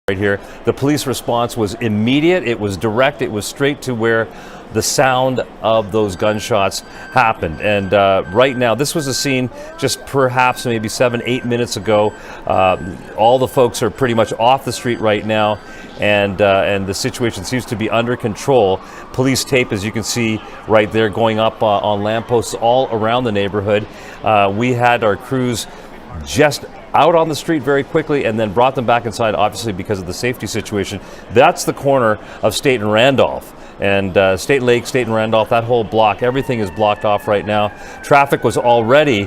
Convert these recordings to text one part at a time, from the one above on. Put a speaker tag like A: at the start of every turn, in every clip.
A: Right here, the police response was immediate, it was direct, it was straight to where the sound of those gunshots happened. And right now, this was a scene just perhaps maybe 7-8 minutes ago. All the folks are pretty much off the street right now, and the situation seems to be under control. Police tape, as you can see right there, going up on lampposts all around the neighborhood. We had our crews just out on the street very quickly and then brought them back inside, obviously because of the safety situation. That's the corner of State and Randolph. And State Lake, State and Randolph, that whole block, everything is blocked off right now. Traffic was already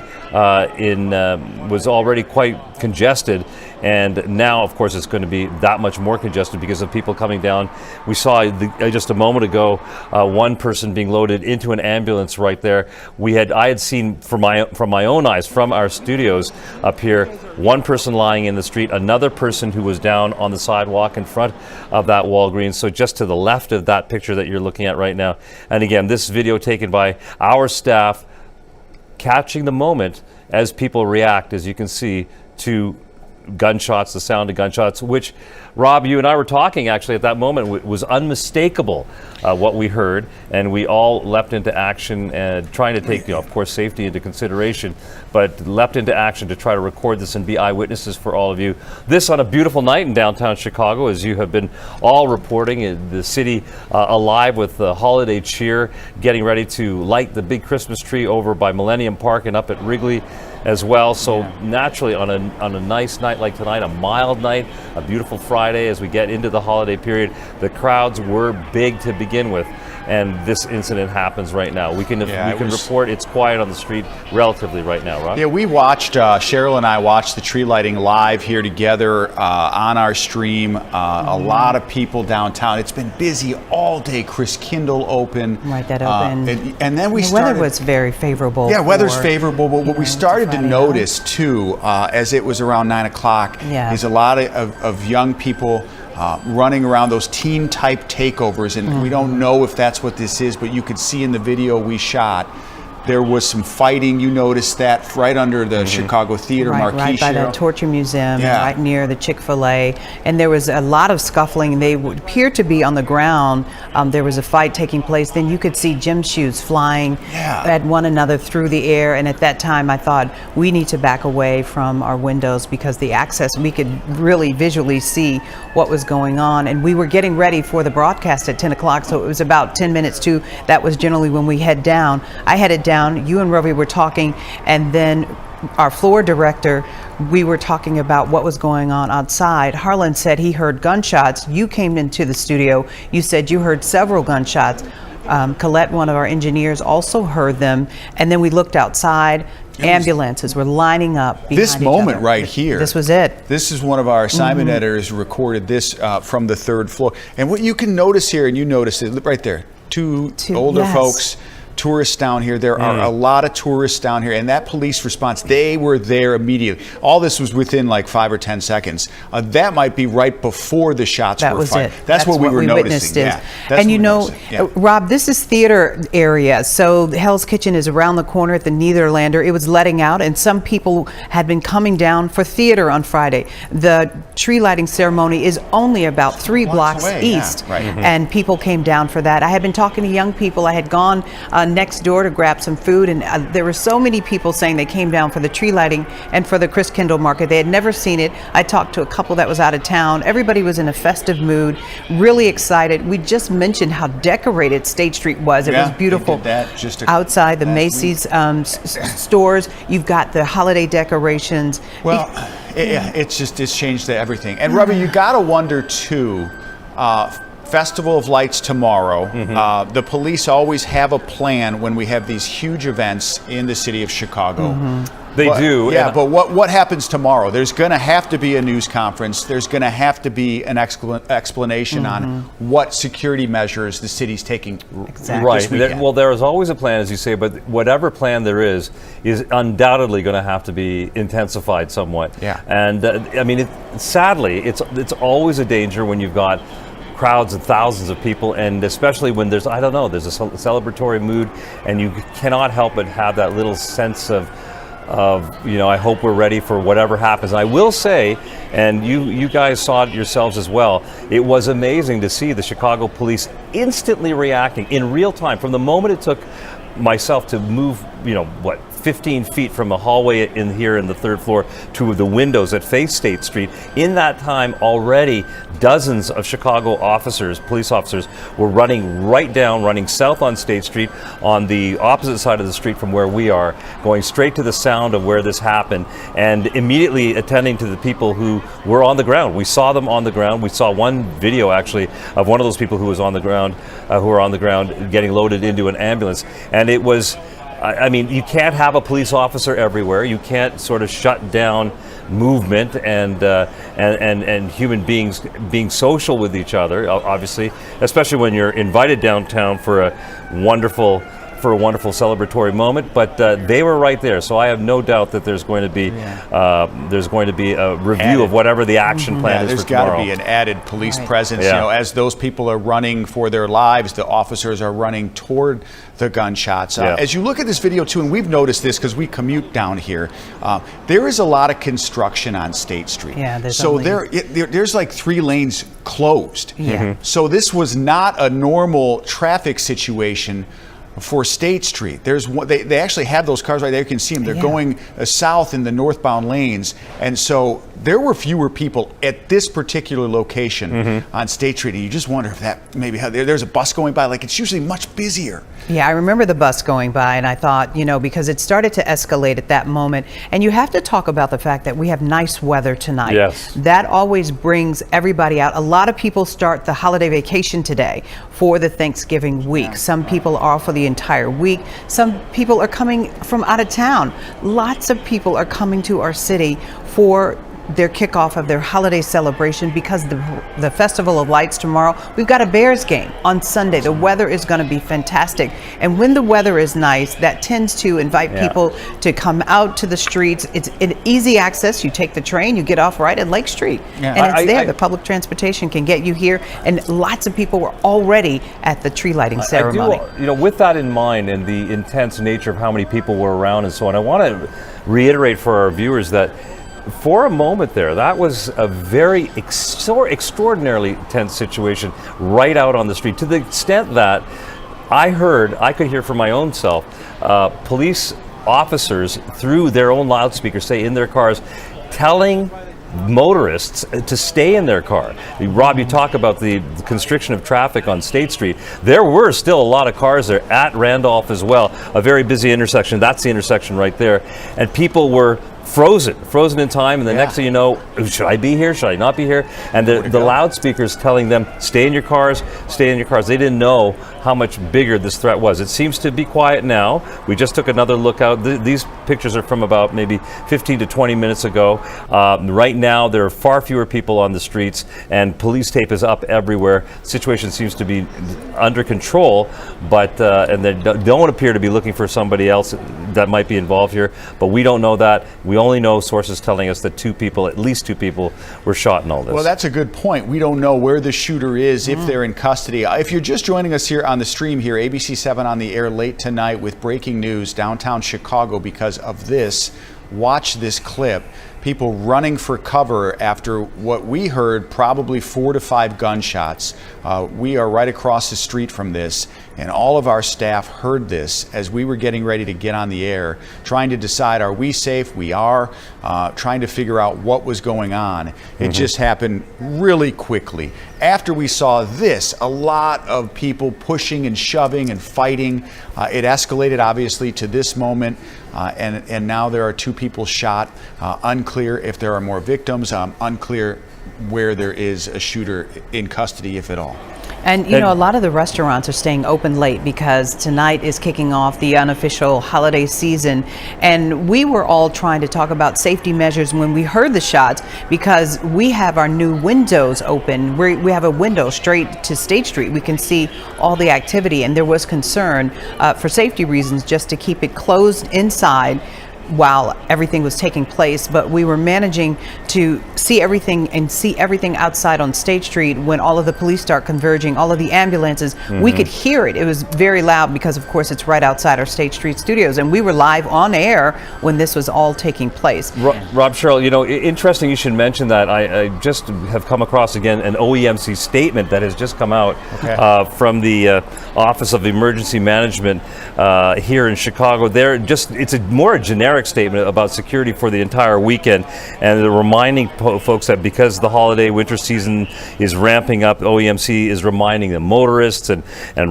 A: quite congested, and now, of course, it's going to be that much more congested because of people coming down. We saw just a moment ago one person being loaded into an ambulance right there. I had seen from my own eyes, from our studios up here, one person lying in the street, another person who was down on the sidewalk in front of that Walgreens. So just to the left of that picture that you're looking at right now. And again, this video taken by our staff, catching the moment as people react, as you can see, to gunshots, the sound of gunshots, which, Rob, you and I were talking actually at that moment, was unmistakable what we heard, and we all leapt into action and trying to take, of course, safety into consideration, but leapt into action to try to record this and be eyewitnesses for all of you. This on a beautiful night in downtown Chicago, as you have been all reporting, the city alive with the holiday cheer, getting ready to light the big Christmas tree over by Millennium Park and up at Wrigley as well. So naturally, on a nice night like tonight, a mild night, a beautiful Friday as we get into the holiday period, the crowds were big to begin with, and this incident happens right now. We can report it's quiet on the street relatively right now, Rob.
B: Yeah, we watched, Cheryl and I watched the tree lighting live here together on our stream. A lot of people downtown. It's been busy all day. Chris Kindle open.
C: Right, that opened.
B: And then we
C: the
B: started.
C: weather was very favorable.
B: Yeah, weather's favorable, but what we started to notice too, as it was around 9 o'clock, is a lot of young people running around, those teen type takeovers, and we don't know if that's what this is, but you could see in the video we shot, there was some fighting. You noticed that right under the Chicago Theater marquee.
C: Right by the Torture Museum, right near the Chick-fil-A. And there was a lot of scuffling. They would appear to be on the ground. There was a fight taking place. Then you could see gym shoes flying at one another through the air. And at that time, I thought, we need to back away from our windows because the access, we could really visually see what was going on. And we were getting ready for the broadcast at 10 o'clock, so it was about 10 minutes to. That was generally when we head down. I headed down. You and Rovi were talking, and then our floor director, we were talking about what was going on outside. Harlan said he heard gunshots. You came into the studio. You said you heard several gunshots. Colette, one of our engineers, also heard them. And then we looked outside. Ambulances were lining up behind
B: this moment right here.
C: This was it.
B: This is one of our assignment editors recorded this from the third floor. And what you can notice here, and you notice it right there, two older folks, tourists down here. There are a lot of tourists down here, and that police response, they were there immediately. All this was within like 5 or 10 seconds. That might be right before the shots were fired. That's what we were noticing.
C: And you know, Rob, this is theater area, so Hell's Kitchen is around the corner at the Netherlander. It was letting out, and some people had been coming down for theater on Friday. The tree lighting ceremony is only about 3 blocks east, and people came down for that. I had been talking to young people. I had gone next door to grab some food, and there were so many people saying they came down for the tree lighting and for the Chris Kindle market. They had never seen it. I talked to a couple that was out of town. Everybody was in a festive mood, really excited. We just mentioned how decorated State Street was. It was beautiful. Outside the Macy's stores, you've got the holiday decorations.
B: Well, it's changed everything. And Robbie, you gotta wonder too, Festival of Lights tomorrow. The police always have a plan when we have these huge events in the city of Chicago.
A: They do.
B: Yeah, but what happens tomorrow? There's going to have to be a news conference. There's going to have to be an explanation on what security measures the city's taking.
A: Right. Well, there is always a plan, as you say, but whatever plan there is undoubtedly going to have to be intensified somewhat. And I mean, sadly, it's always a danger when you've got crowds of thousands of people, and especially when there's a celebratory mood, and you cannot help but have that little sense of I hope we're ready for whatever happens. I will say, and you guys saw it yourselves as well, it was amazing to see the Chicago police instantly reacting in real time from the moment it took myself to move, 15 feet from a hallway in here in the third floor to the windows that face State Street. In that time already, dozens of Chicago police officers were running south on State Street on the opposite side of the street from where we are, going straight to the sound of where this happened and immediately attending to the people who were on the ground. We saw them on the ground. We saw one video actually of one of those people who was on the ground, getting loaded into an ambulance. And it was, you can't have a police officer everywhere. You can't sort of shut down movement and human beings being social with each other, obviously, especially when you're invited downtown for a wonderful celebratory moment. But they were right there, so I have no doubt that there's going to be a review of whatever the action plan is for tomorrow.
B: There's got to be an added police presence. As those people are running for their lives, the officers are running toward the gunshots. As you look at this video too, and we've noticed this because we commute down here, there is a lot of construction on State Street. There's like 3 lanes closed. So this was not a normal traffic situation for State Street. There's one, they actually have those cars right there. You can see them. They're going south in the northbound lanes, and so there were fewer people at this particular location on State Street. And you just wonder if that maybe there's a bus going by. Like, it's usually much busier.
C: Yeah, I remember the bus going by, and I thought, because it started to escalate at that moment. And you have to talk about the fact that we have nice weather tonight.
A: Yes.
C: That always brings everybody out. A lot of people start the holiday vacation today for the Thanksgiving week. Some people are for the entire week. Some people are coming from out of town. Lots of people are coming to our city for their kickoff of their holiday celebration because the Festival of Lights tomorrow. We've got a Bears game on Sunday. The weather is going to be fantastic. And when the weather is nice, that tends to invite people to come out to the streets. It's an easy access. You take the train, you get off right at Lake Street. And it's there. The public transportation can get you here. And lots of people were already at the tree lighting ceremony.
A: With that in mind and the intense nature of how many people were around and so on, I want to reiterate for our viewers that for a moment there, that was a very extraordinarily tense situation right out on the street, to the extent that I could hear for my own self, police officers through their own loudspeakers, say in their cars, telling motorists to stay in their car. Rob, you talk about the constriction of traffic on State Street. There were still a lot of cars there at Randolph as well, a very busy intersection. That's the intersection right there. And people were frozen in time, and the next thing you know, should I be here? Should I not be here? And the loudspeakers telling them, stay in your cars, stay in your cars. They didn't know how much bigger this threat was. It seems to be quiet now. We just took another look out. These pictures are from about maybe 15 to 20 minutes ago. Right now, there are far fewer people on the streets, and police tape is up everywhere. Situation seems to be under control, but and they don't appear to be looking for somebody else that might be involved here, but we don't know that. We only know sources telling us that at least two people were shot in all this.
B: Well, that's a good point. We don't know where the shooter is, if they're in custody. If you're just joining us here on the stream here, ABC7 on the air late tonight with breaking news downtown Chicago because of this. Watch this clip. People running for cover after what we heard, probably 4 to 5 gunshots. We are right across the street from this, and all of our staff heard this as we were getting ready to get on the air, trying to decide, are we safe? We are, trying to figure out what was going on. It just happened really quickly. After we saw this, a lot of people pushing and shoving and fighting. It escalated, obviously, to this moment, and now there are 2 people shot. Unclear if there are more victims, unclear where there is a shooter in custody, if at all.
C: And a lot of the restaurants are staying open late because tonight is kicking off the unofficial holiday season. And we were all trying to talk about safety measures when we heard the shots because we have our new windows open. We have a window straight to State Street. We can see all the activity, and there was concern for safety reasons just to keep it closed inside while everything was taking place, but we were managing to see everything outside on State Street when all of the police start converging, all of the ambulances. We could hear it. It was very loud because, of course, it's right outside our State Street studios, and we were live on air when this was all taking place.
A: Rob, Cheryl, you know, interesting you should mention that. I just have come across again an OEMC statement that has just come out from the Office of Emergency Management here in Chicago. It's a more generic statement about security for the entire weekend, and they're reminding folks that because the holiday winter season is ramping up, OEMC is reminding the motorists and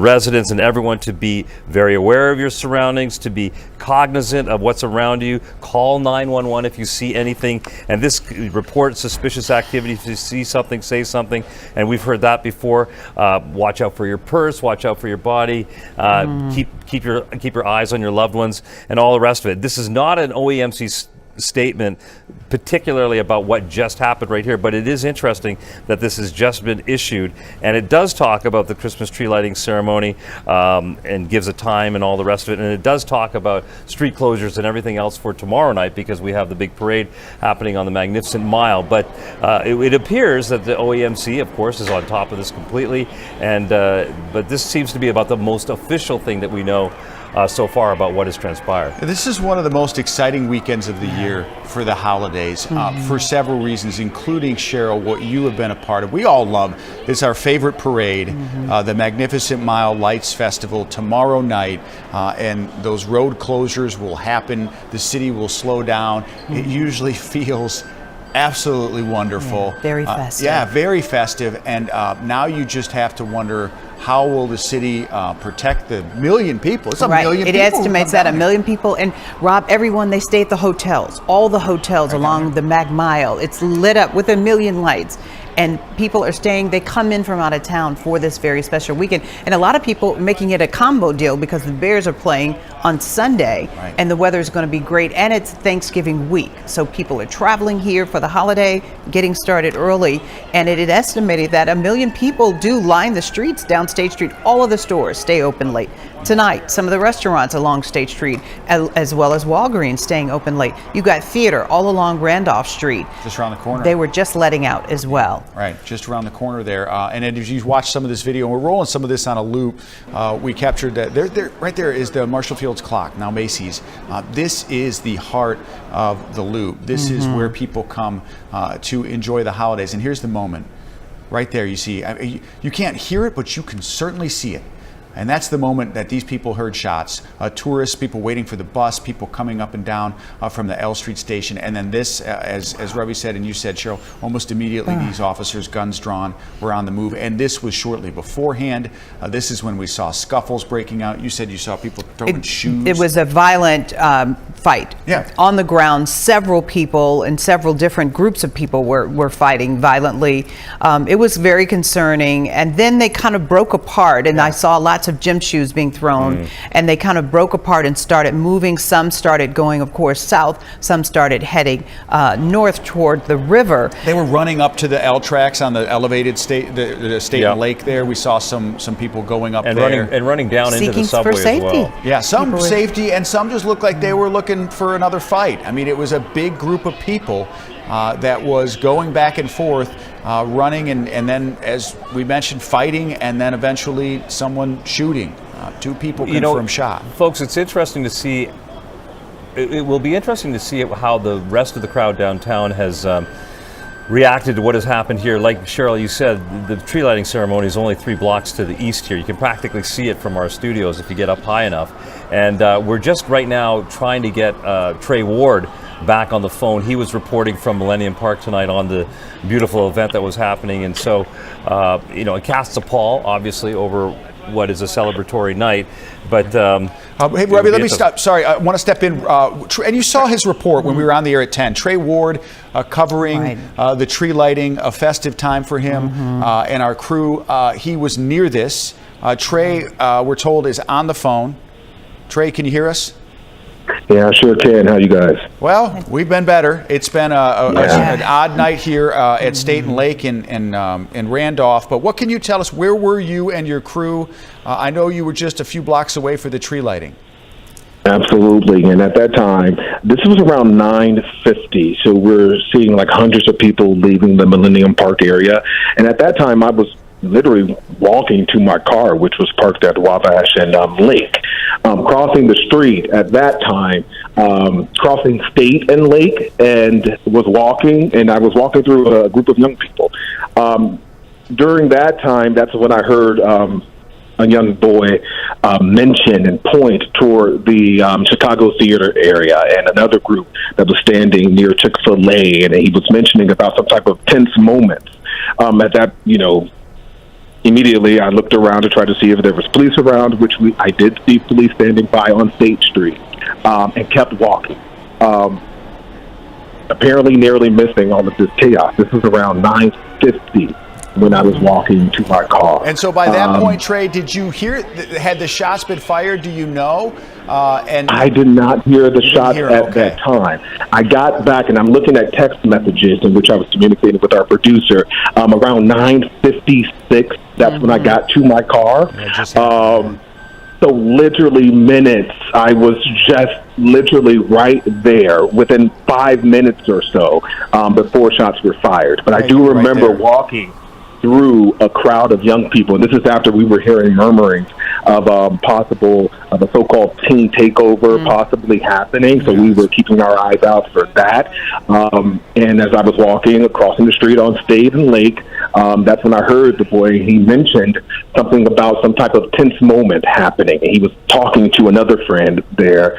A: residents and everyone to be very aware of your surroundings, to be cognizant of what's around you. Call 911 if you see anything, and this report suspicious activity. If you see something, say something, and we've heard that before. Watch out for your purse, watch out for your body, keep your eyes on your loved ones, and all the rest of it. This is not an OEMC statement particularly about what just happened right here, but it is interesting that this has just been issued, and it does talk about the Christmas tree lighting ceremony and gives a time and all the rest of it, and it does talk about street closures and everything else for tomorrow night because we have the big parade happening on the Magnificent Mile. But it appears that the OEMC, of course, is on top of this completely, and but this seems to be about the most official thing that we know so far about what has transpired.
B: This is one of the most exciting weekends of the year for the holidays for several reasons, including, Cheryl, what you have been a part of. We all love, it's our favorite parade, the Magnificent Mile Lights Festival tomorrow night, and those road closures will happen. The city will slow down. It usually feels absolutely wonderful.
C: Yeah, very festive.
B: Yeah, very festive. And now you just have to wonder, how will the city protect the million people? It's a million people.
C: It estimates that 1 million people. And Rob, everyone, they stay at the hotels, all the hotels along the Mag Mile. It's lit up with 1 million lights. And people are staying, they come in from out of town for this very special weekend. And a lot of people are making it a combo deal because the Bears are playing on Sunday and the weather is going to be great, and it's Thanksgiving week. So people are traveling here for the holiday, getting started early, and it is estimated that 1 million people do line the streets down State Street. All of the stores stay open late. Tonight, some of the restaurants along State Street, as well as Walgreens, staying open late. You got theater all along Randolph Street.
B: Just around the corner.
C: They were just letting out as well.
B: Right, just around the corner there. And as you watch some of this video, and we're rolling some of this on a loop, we captured that. Right there is the Marshall Fields clock, now Macy's. This is the heart of the loop. This is where people come to enjoy the holidays. And here's the moment. Right there, you see, you can't hear it, but you can certainly see it. And that's the moment that these people heard shots. Tourists, people waiting for the bus, people coming up and down from the L Street station. And then this, as Robbie said and you said, Cheryl, almost immediately these officers, guns drawn, were on the move. And this was shortly beforehand. This is when we saw scuffles breaking out. You said you saw people throwing shoes.
C: It was a violent fight.
B: Yeah.
C: On the ground, several people and several different groups of people were fighting violently. It was very concerning. And then they kind of broke apart, and I saw lots of gym shoes being thrown, and they kind of broke apart and started moving. Some started going, of course, south. Some started heading north toward the river.
B: They were running up to the L tracks on the elevated state, the state and lake there. We saw some people going up
A: and
B: there.
A: running down into the subway
C: for safety.
A: as well.
B: Yeah, some safety, and some just looked like they were looking for another fight. I mean, it was a big group of people that was going back and forth, running, and then, as we mentioned, fighting, and then eventually someone shooting. 2 people confirmed shot.
A: Folks, it's interesting to see. It will be interesting to see how the rest of the crowd downtown has reacted to what has happened here. Like Cheryl, you said, the tree lighting ceremony is only 3 blocks to the east here. You can practically see it from our studios if you get up high enough. And we're just right now trying to get Trey Ward back on the phone. He was reporting from Millennium Park tonight on the beautiful event that was happening. And so, it casts a pall, obviously, over what is a celebratory night. But
B: hey, Robbie, let me stop. Sorry, I want to step in. And you saw his report when we were on the air at 10. Trey Ward covering the tree lighting, a festive time for him and our crew. He was near this. Trey, we're told, is on the phone. Trey, can you hear us?
D: Yeah, I sure can. How you guys?
B: Well, we've been better. It's been an odd night here at State and Lake in Randolph. But what can you tell us? Where were you and your crew? I know you were just a few blocks away for the tree lighting.
D: Absolutely. And at that time, this was around 9:50. So we're seeing like hundreds of people leaving the Millennium Park area. And at that time, I was literally walking to my car, which was parked at Wabash and Lake. Crossing the street at that time, crossing State and Lake, and was walking, and I was walking through a group of young people. During that time, that's when I heard a young boy mention and point toward the Chicago theater area and another group that was standing near Chick-fil-A, and he was mentioning about some type of tense moments. At that, immediately I looked around to try to see if there was police around, which I did see police standing by on State Street, and kept walking. Apparently nearly missing all of this chaos. This was around 9:50. When I was walking to my car.
B: And so by that point, Trey, did you hear, had the shots been fired? Do you know? And
D: I did not hear the shots at that time. I got back, and I'm looking at text messages in which I was communicating with our producer. Around 9:56, that's when I got to my car. So literally minutes, I was just literally right there within 5 minutes or so before shots were fired. But I do remember walking through a crowd of young people. And this is after we were hearing murmurings of a so-called teen takeover possibly happening. So we were keeping our eyes out for that. And as I was walking, crossing the street on State and Lake, that's when I heard the boy, he mentioned something about some type of tense moment happening. And he was talking to another friend there.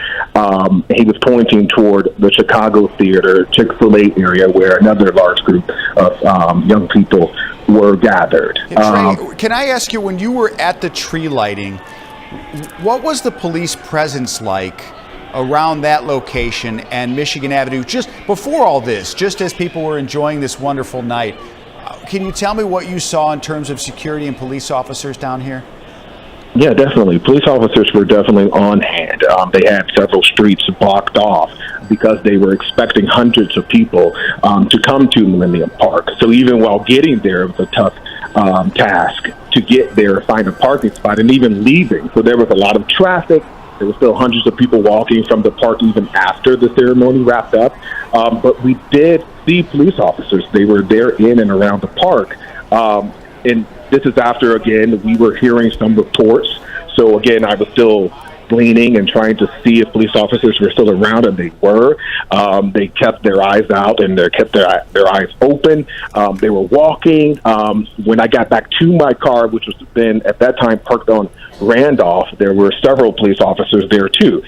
D: He was pointing toward the Chicago theater, Chick-fil-A area, where another large group of young people were gathered.
B: Trey, can I ask you, when you were at the tree lighting, what was the police presence like around that location and Michigan Avenue just before all this, just as people were enjoying this wonderful night? Can you tell me what you saw in terms of security and police officers down here?
D: Yeah, definitely. Police officers were definitely on hand. They had several streets blocked off because they were expecting hundreds of people to come to Millennium Park. So even while getting there, it was a tough task to get there, find a parking spot, and even leaving. So there was a lot of traffic. There were still hundreds of people walking from the park even after the ceremony wrapped up. But we did see police officers. They were there in and around the park. And this is after, again, we were hearing some reports. So, again, I was still gleaning and trying to see if police officers were still around, and they were. They kept their eyes out and they kept their eyes open. They were walking. When I got back to my car, which was then at that time parked on Randolph, there were several police officers there too.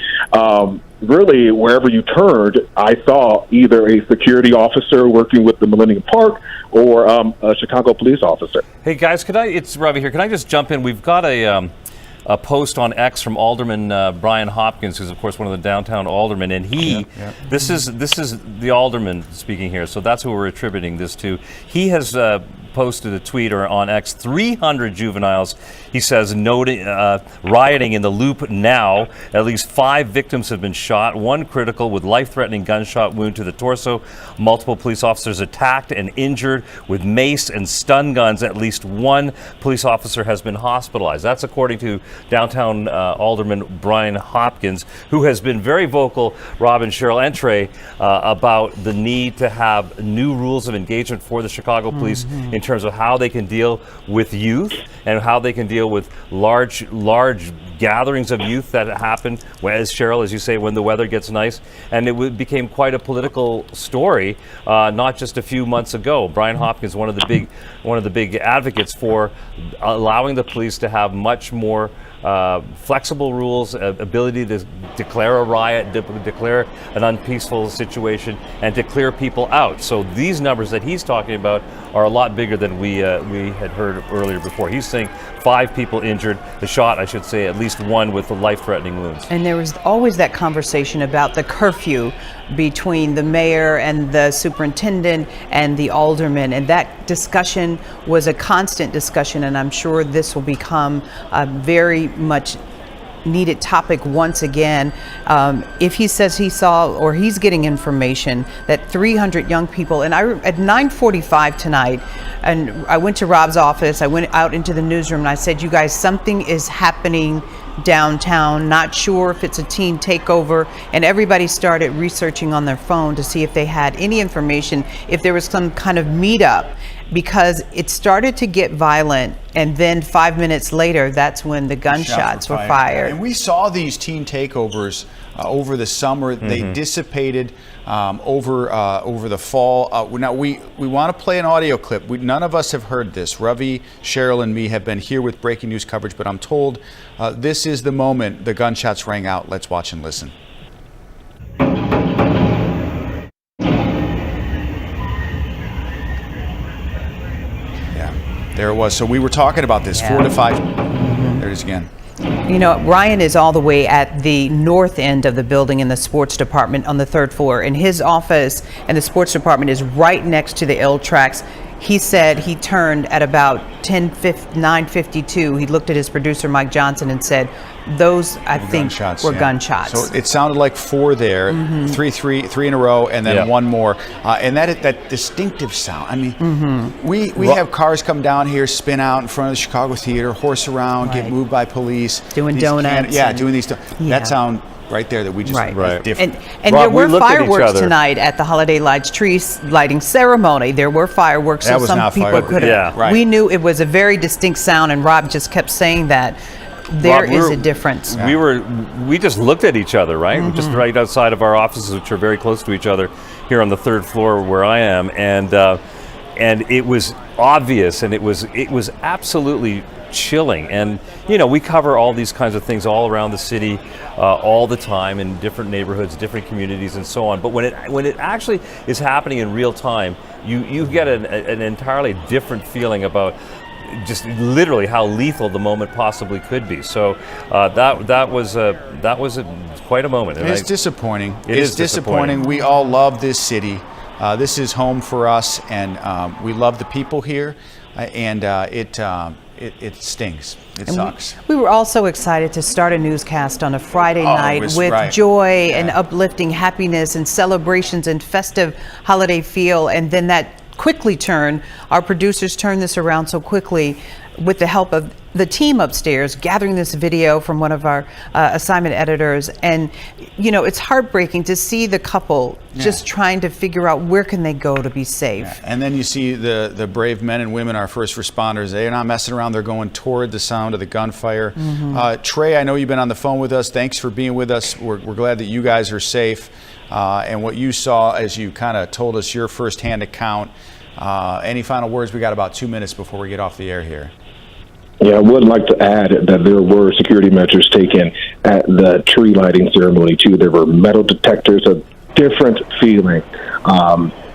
D: Really, wherever you turned, I saw either a security officer working with the Millennium Park or a Chicago police officer. Hey
A: guys, it's Ravi here. Can I just jump in? We've got a post on X from Alderman Brian Hopkins, who's of course one of the downtown aldermen, and this is the alderman speaking here, so that's who we're attributing this to. He has posted a tweet on X, 300 juveniles, he says, rioting in the Loop now. At least 5 victims have been shot, 1 critical with life-threatening gunshot wound to the torso. Multiple police officers attacked and injured with mace and stun guns. At least 1 police officer has been hospitalized. That's according to downtown Alderman Brian Hopkins, who has been very vocal, Robin, Cheryl, and Trey, about the need to have new rules of engagement for the Chicago police in terms of how they can deal with youth and how they can deal with large gatherings of youth that happen, as Cheryl, as you say, when the weather gets nice. And it became quite a political story not just a few months ago. Brian Hopkins, one of the big advocates for allowing the police to have much more flexible rules, ability to declare a riot, declare an unpeaceful situation, and to clear people out. So these numbers that he's talking about are a lot bigger than we had heard earlier before. He's saying 5 people injured, the shot, I should say, at least 1 with life-threatening wounds.
C: And there was always that conversation about the curfew between the mayor and the superintendent and the alderman, and that discussion was a constant discussion, and I'm sure this will become a very much needed topic once again. If he says he saw or he's getting information that 300 young people, and at 9:45 tonight, and I went to Rob's office, I went out into the newsroom and I said, you guys, something is happening downtown, not sure if it's a teen takeover, and everybody started researching on their phone to see if they had any information, if there was some kind of meetup, because it started to get violent, and then 5 minutes later, that's when the gunshots were fired.
B: And we saw these teen takeovers over the summer. They dissipated over the fall. Now we want to play an audio clip. None of us have heard this. Ravi, Cheryl, and me have been here with breaking news coverage, but I'm told this is the moment the gunshots rang out. Let's watch and listen. There it was. So we were talking about this, 4 to 5. There it is again.
C: You know, Ryan is all the way at the north end of the building in the sports department on the 3rd floor. And his office and the sports department is right next to the L tracks. He said he turned at about 9:52. He looked at his producer, Mike Johnson, and said, those, I think, were gunshots. So
B: it sounded like 4 there, three in a row, and then one more. And that distinctive sound. I mean, we have cars come down here, spin out in front of the Chicago Theater, horse around, get moved by police.
C: Doing donuts.
B: Doing these. That sound right there that we just different.
C: And Rob, there were fireworks tonight at the Holiday Lights tree lighting ceremony. There were fireworks, so some people could have. We knew it was a very distinct sound, and Rob just kept saying that. There is a difference.
A: We just looked at each other, right? Just right outside of our offices, which are very close to each other, here on the 3rd floor where I am, and it was obvious, and it was absolutely chilling. And you know, we cover all these kinds of things all around the city, all the time, in different neighborhoods, different communities, and so on. But when it actually is happening in real time, you get an entirely different feeling about just literally how lethal the moment possibly could be. So that was quite a moment.
B: And it's disappointing. It's disappointing. We all love this city. This is home for us, and we love the people here. And it stings. It sucks.
C: We were also excited to start a newscast on a Friday night with joy and uplifting happiness and celebrations and festive holiday feel, and then that quickly turned. Our producers turned this around so quickly with the help of the team upstairs, gathering this video from one of our assignment editors. And, you know, it's heartbreaking to see the couple just trying to figure out where can they go to be safe.
B: And then you see the brave men and women, our first responders. They're not messing around. They're going toward the sound of the gunfire. Trey, I know you've been on the phone with us. Thanks for being with us. We're glad that you guys are safe. And what you saw as you kind of told us your firsthand account. Any final words? We got about 2 minutes before we get off the air here.
D: Yeah, I would like to add that there were security measures taken at the tree lighting ceremony, too. There were metal detectors, a different feeling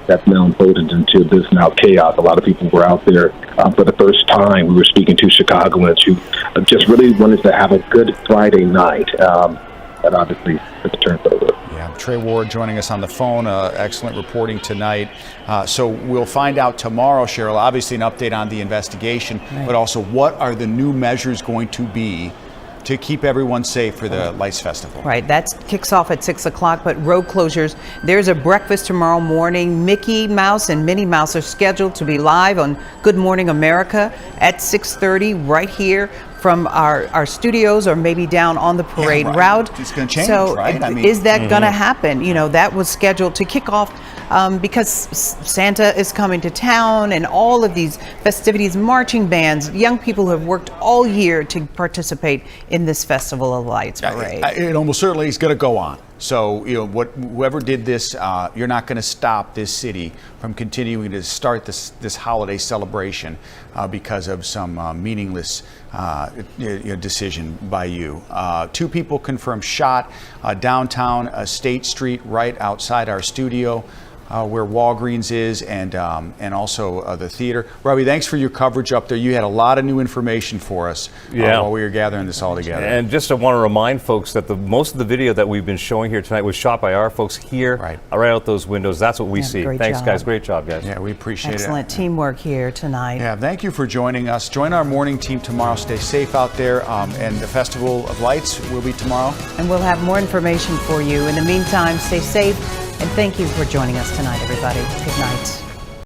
D: that's now unfolded into this now chaos. A lot of people were out there for the first time. We were speaking to Chicagoans who just really wanted to have a good Friday night. But obviously, it's turned over.
B: Yeah, Trey Ward joining us on the phone. Excellent reporting tonight. So we'll find out tomorrow, Cheryl, obviously an update on the investigation, but also what are the new measures going to be to keep everyone safe for the Lights Festival.
C: Right, that kicks off at 6 o'clock, but road closures. There's a breakfast tomorrow morning. Mickey Mouse and Minnie Mouse are scheduled to be live on Good Morning America at 6:30 right here from our studios, or maybe down on the parade route.
B: It's going to change,
C: so
B: right? I mean,
C: is that going to happen? You know, that was scheduled to kick off because Santa is coming to town, and all of these festivities, marching bands, young people who have worked all year to participate in this Festival of Lights parade.
B: It almost certainly is going to go on. So, you know, whoever did this, you're not going to stop this city from continuing to start this holiday celebration because of some meaningless decision by you. 2 people confirmed shot downtown State Street, right outside our studio, where Walgreens is, and also the theater. Robbie, thanks for your coverage up there. You had a lot of new information for us while we were gathering this all together.
A: And just I want to remind folks that most of the video that we've been showing here tonight was shot by our folks here, right out those windows. That's what we see. Thanks, guys. Great job, guys.
B: Yeah, we appreciate it.
C: Excellent teamwork here tonight.
B: Yeah, thank you for joining us. Join our morning team tomorrow. Stay safe out there, and the Festival of Lights will be tomorrow.
C: And we'll have more information for you. In the meantime, stay safe. And thank you for joining us tonight, everybody. Good night.